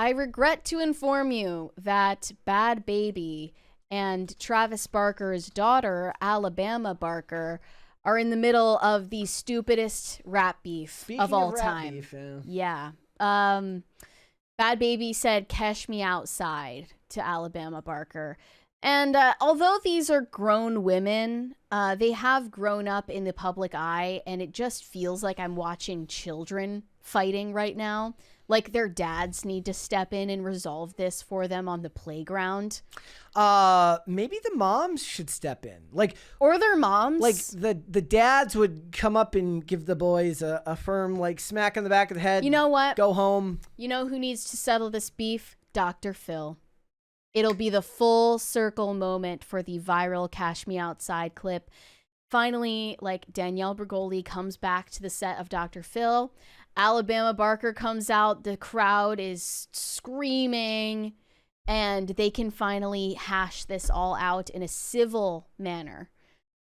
I regret to inform you that Bhad Bhabie and Travis Barker's daughter, Alabama Barker, are in the middle of the stupidest rap beef of all time. Beef, yeah. Bhad Bhabie said, "Cash me outside" to Alabama Barker. And although these are grown women, they have grown up in the public eye, and it just feels like I'm watching children fighting right now. Like their dads need to step in and resolve this for them on the playground. Maybe the moms should step in. Or their moms. Like the dads would come up and give the boys a firm smack on the back of the head. You know what? Go home. You know who needs to settle this beef? Dr. Phil. It'll be the full circle moment for the viral Cash Me Outside clip. Finally, Danielle Bregoli comes back to the set of Dr. Phil. Alabama Barker comes out. The crowd is screaming. And they can finally hash this all out in a civil manner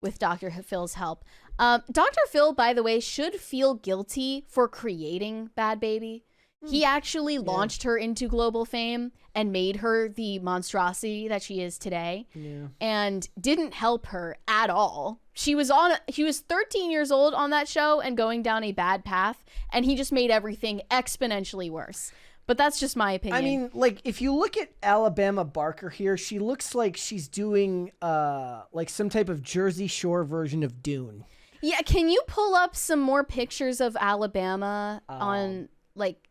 with Dr. Phil's help. Dr. Phil, by the way, should feel guilty for creating Bhad Bhabie. He actually launched her into global fame and made her the monstrosity that she is today, and didn't help her at all. She was 13 years old on that show and going down a bad path, and he just made everything exponentially worse. But that's just my opinion. I mean, if you look at Alabama Barker here, she looks like she's doing some type of Jersey Shore version of Dune. Yeah, can you pull up some more pictures of Alabama on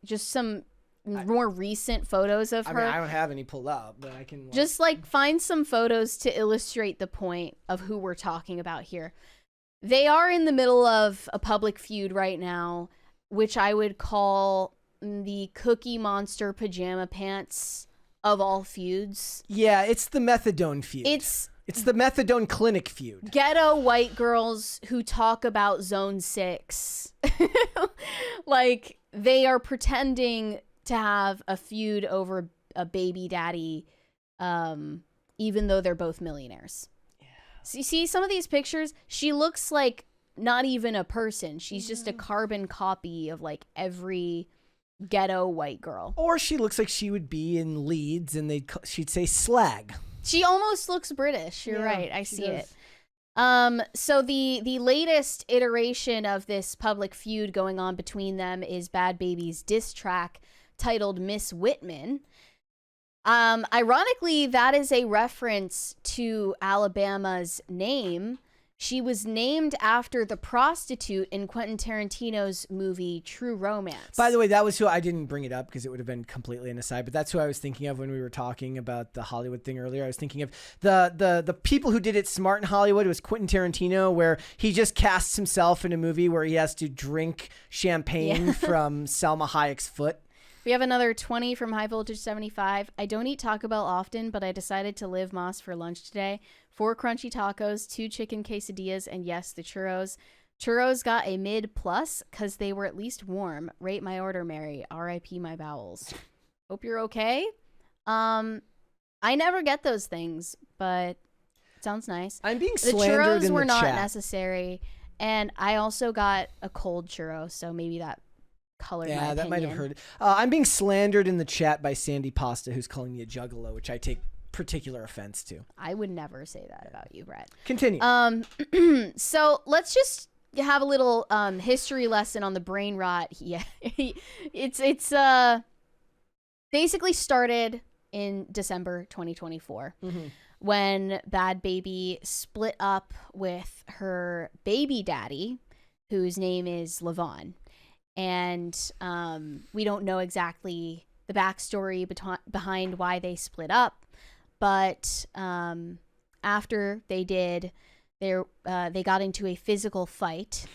just some more recent photos of her? I mean, I don't have any pulled up, but I can just find some photos to illustrate the point of who we're talking about here. They are in the middle of a public feud right now, which I would call the Cookie Monster pajama pants of all feuds. Yeah, it's the methadone feud. It's the methadone clinic feud. Ghetto white girls who talk about Zone 6. They are pretending to have a feud over a baby daddy, even though they're both millionaires. Yeah. So you see some of these pictures, she looks like not even a person. She's just a carbon copy of every ghetto white girl. Or she looks like she would be in Leeds and she'd say slag. She almost looks British. You're right. I see it. So the latest iteration of this public feud going on between them is Bhad Bhabie's diss track titled Miss Whitman. Ironically, that is a reference to Alabama's name. She was named after the prostitute in Quentin Tarantino's movie True Romance. By the way, that was who I didn't bring it up because it would have been completely an aside, but that's who I was thinking of when we were talking about the Hollywood thing earlier. I was thinking of the people who did it smart in Hollywood. It was Quentin Tarantino, where he just casts himself in a movie where he has to drink champagne from Salma Hayek's foot. We have another 20 from High Voltage 75. I don't eat Taco Bell often, but I decided to live Moss for lunch today. 4 crunchy tacos, 2 chicken quesadillas, and yes, the churros. Churros got a mid plus because they were at least warm. Rate my order, Mary. R.I.P. my bowels. Hope you're okay. I never get those things, but it sounds nice. I'm being the slandered churros in were the not chat. necessary, and I also got a cold churro, so maybe that colored my opinion. That might have hurt. I'm being slandered in the chat by Sandy Pasta, who's calling me a juggalo, which I take particular offense to. I would never say that about you, Brett. Continue. So let's just have a little history lesson on the brain rot. Yeah, it's basically started in December 2024 when Bhad Bhabie split up with her baby daddy, whose name is Levon. And we don't know exactly the backstory behind why they split up, but after they did, they got into a physical fight,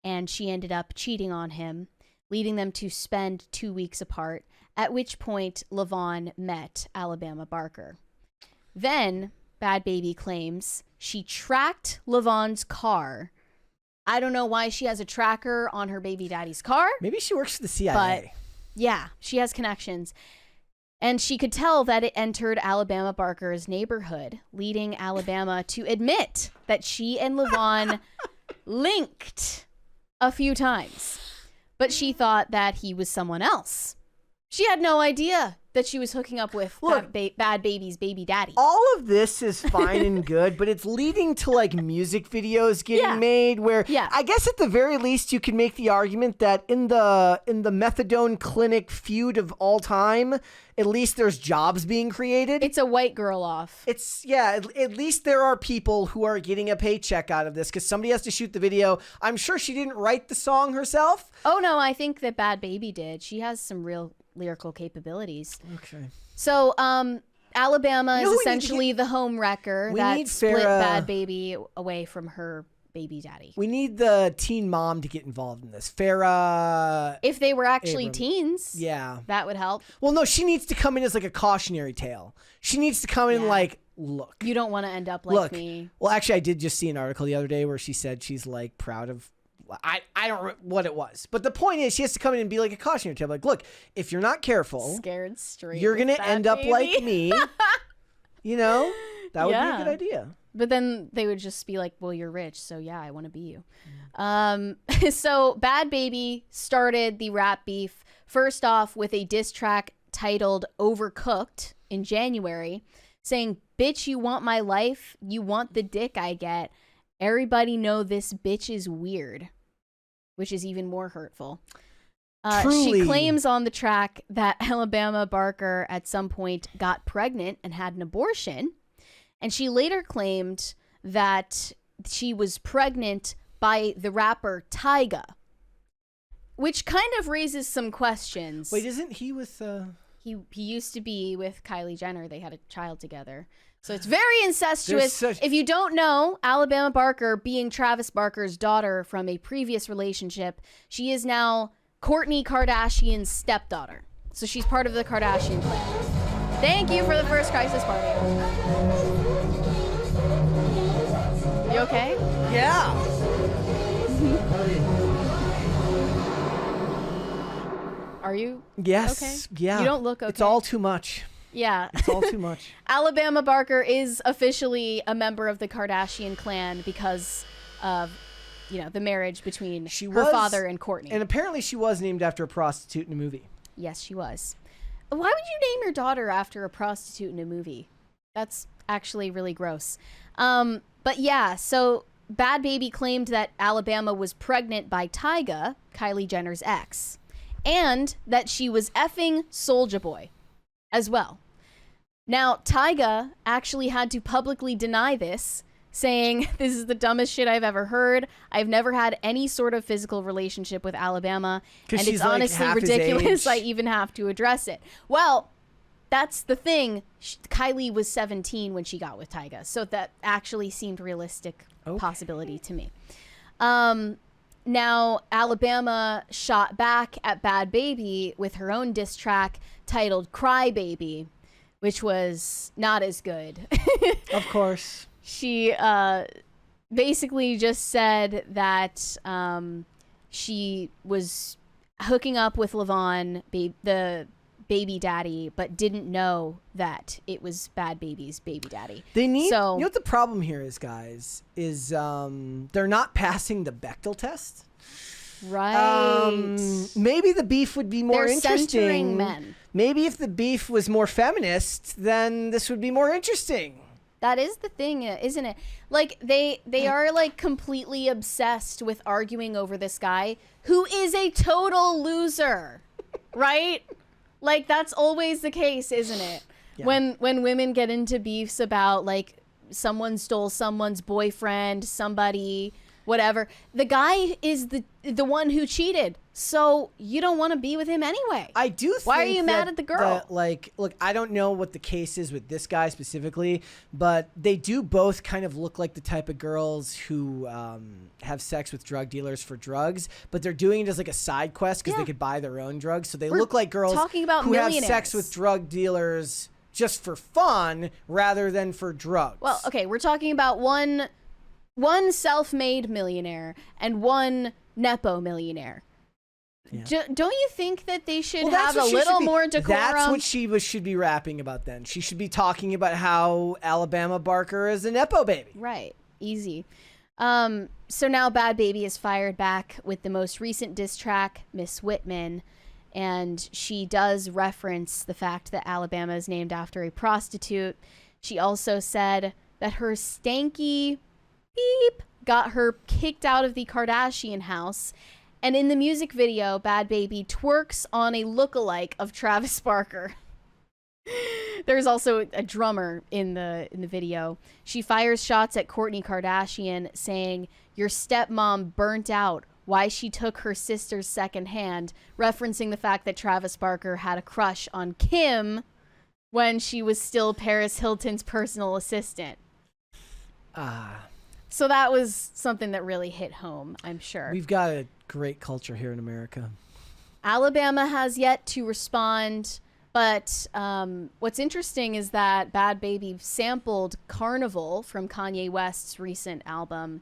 and she ended up cheating on him, leading them to spend 2 weeks apart, at which point Levon met Alabama Barker. Then Bhad Bhabie claims she tracked Levon's car. I don't know why she has a tracker on her baby daddy's car. Maybe she works for the CIA. But yeah, she has connections. And she could tell that it entered Alabama Barker's neighborhood, leading Alabama to admit that she and Levon linked a few times. But she thought that he was someone else. She had no idea that she was hooking up with Bad Baby's baby daddy. All of this is fine and good, but it's leading to like music videos getting made where I guess at the very least you can make the argument that in the methadone clinic feud of all time, at least there's jobs being created. It's a white girl off. It's at least there are people who are getting a paycheck out of this because somebody has to shoot the video. I'm sure she didn't write the song herself. Oh no, I think that Bad Baby did. She has some real lyrical capabilities. Okay. So, Alabama is essentially the home wrecker that split Bad Baby away from her baby daddy. We need the teen mom to get involved in this. Farrah. If they were actually teens, that would help. Well, no, she needs to come in as like a cautionary tale. She needs to come in like, look. You don't want to end up like me. Well, actually, I did just see an article the other day where she said she's like proud of. I don't know what it was, but the point is she has to come in and be like a cautionary tale. Like, look, if you're not careful, scared straight, you're gonna end up like me. You know, that would be a good idea. But then they would just be like, well, you're rich, so yeah, I want to be you. So Bad Baby started the rap beef first off with a diss track titled Overcooked in January, saying, bitch, you want my life? You want the dick I get? Everybody know this bitch is weird. Which is even more hurtful. She claims on the track that Alabama Barker at some point got pregnant and had an abortion. And she later claimed that she was pregnant by the rapper Tyga. Which kind of raises some questions. Wait, isn't he with... He used to be with Kylie Jenner. They had a child together. So it's very incestuous. If you don't know, Alabama Barker being Travis Barker's daughter from a previous relationship, she is now Kourtney Kardashian's stepdaughter. So she's part of the Kardashian clan. Thank you for the first crisis party. You okay? Yeah. Are you? Yes. Okay? Yeah. You don't look okay. It's all too much. Yeah. It's all too much. Alabama Barker is officially a member of the Kardashian clan because of, the marriage between her father and Kourtney. And apparently she was named after a prostitute in a movie. Yes, she was. Why would you name your daughter after a prostitute in a movie? That's actually really gross. But yeah, so Bad Baby claimed that Alabama was pregnant by Tyga, Kylie Jenner's ex, and that she was effing Soulja Boy as well. Now, Tyga actually had to publicly deny this, saying, this is the dumbest shit I've ever heard. I've never had any sort of physical relationship with Alabama, and it's honestly ridiculous I even have to address it. Well, that's the thing. Kylie was 17 when she got with Tyga, so that actually seemed realistic possibility to me. Now, Alabama shot back at Bad Baby with her own diss track titled Cry Baby, which was not as good. Of course. She basically just said that she was hooking up with Levon, the baby daddy, but didn't know that it was Bad Baby's baby daddy. They need, you know what the problem here is, guys, is they're not passing the Bechdel test. Right. Maybe the beef would be more interesting. Centering men. Maybe if the beef was more feminist, then this would be more interesting. That is the thing, isn't it? Like, they are, like, completely obsessed with arguing over this guy who is a total loser, right? Like, that's always the case, isn't it? Yeah. When women get into beefs about, like, someone stole someone's boyfriend, somebody, whatever. The guy is the one who cheated. So you don't want to be with him anyway. I do think Why are you mad at the girl? Look, I don't know what the case is with this guy specifically, but they do both kind of look like the type of girls who have sex with drug dealers for drugs, but they're doing it as like a side quest because they could buy their own drugs. So they look like girls who have sex with drug dealers just for fun rather than for drugs. Well, okay, we're talking about one self-made millionaire and one Nepo millionaire. Yeah. Don't you think that they should have a little more decorum? That's what she should be rapping about then. She should be talking about how Alabama Barker is a Nepo baby. Right. Easy. So now Bad Baby is fired back with the most recent diss track, Miss Whitman. And she does reference the fact that Alabama is named after a prostitute. She also said that her stanky beep got her kicked out of the Kardashian house. And in the music video, Bhad Bhabie twerks on a lookalike of Travis Barker. There's also a drummer in the video. She fires shots at Kourtney Kardashian, saying, "Your stepmom burnt out. Why she took her sister's second hand," referencing the fact that Travis Barker had a crush on Kim when she was still Paris Hilton's personal assistant. So that was something that really hit home, I'm sure. We've got a great culture here in America. Alabama has yet to respond, but what's interesting is that Bhad Bhabie sampled Carnival from Kanye West's recent album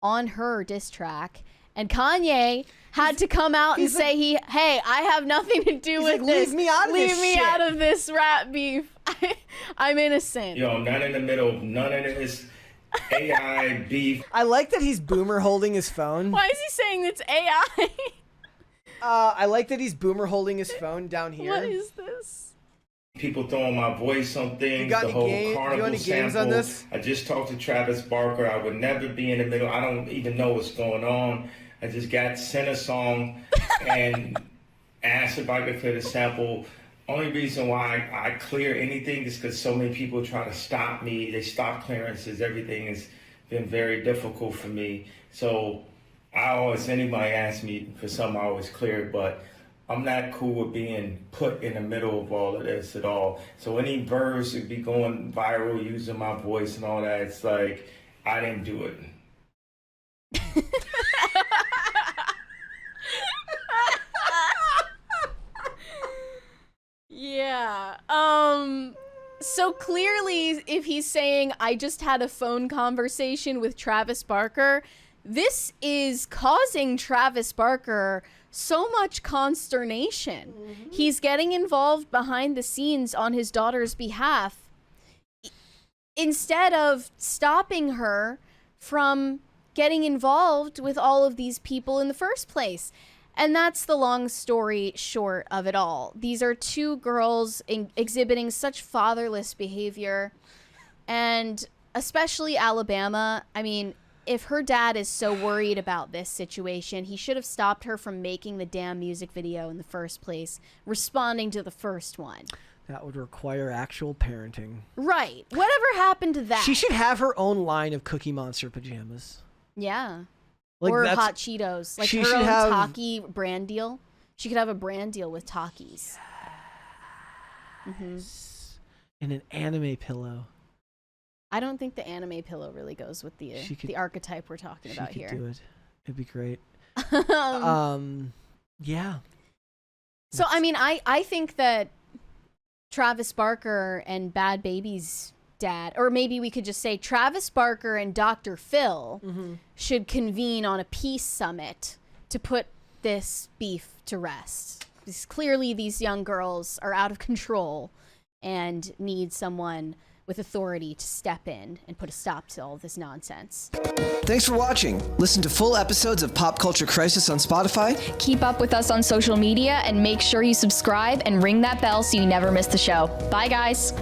on her diss track, and Kanye had to come out and say, hey, I have nothing to do with this. Leave me out of this Leave me shit. out of this rap beef. I'm innocent. Yo, I'm not in the middle of none of this AI beef. I like that he's boomer holding his phone. Why is he saying it's AI? I like that he's boomer holding his phone down here. What is this? People throwing my voice on things. You got the any whole game- carnival you got any games sample. on this? I just talked to Travis Barker. I would never be in the middle. I don't even know what's going on. I just got sent a song and asked if I could clear the sample. Only reason why I clear anything is because so many people try to stop me. They stop clearances. Everything has been very difficult for me. So anybody asks me for something, I always clear it, but I'm not cool with being put in the middle of all of this at all. So any verse would be going viral using my voice and all that. It's like, I didn't do it. Yeah. So clearly, if he's saying, I just had a phone conversation with Travis Barker, this is causing Travis Barker so much consternation. Mm-hmm. He's getting involved behind the scenes on his daughter's behalf instead of stopping her from getting involved with all of these people in the first place. And that's the long story short of it all. These are two girls exhibiting such fatherless behavior. And especially Alabama, I mean, if her dad is so worried about this situation, he should have stopped her from making the damn music video in the first place, responding to the first one. That would require actual parenting. Right. Whatever happened to that? She should have her own line of Cookie Monster pajamas. Yeah. Like or Hot Cheetos. Like she her should own have... Taki brand deal. She could have a brand deal with Takis. Mm-hmm. And an anime pillow. I don't think the anime pillow really goes with the archetype we're talking about here. She could do it. It'd be great. Yeah. So, I mean, I think that Travis Barker and Bhad Bhabie's dad, or maybe we could just say Travis Barker and Dr. Phil should convene on a peace summit to put this beef to rest. Because clearly these young girls are out of control and need someone with authority to step in and put a stop to all of this nonsense. Thanks for watching. Listen to full episodes of Pop Culture Crisis on Spotify. Keep up with us on social media and make sure you subscribe and ring that bell so you never miss the show. Bye, guys.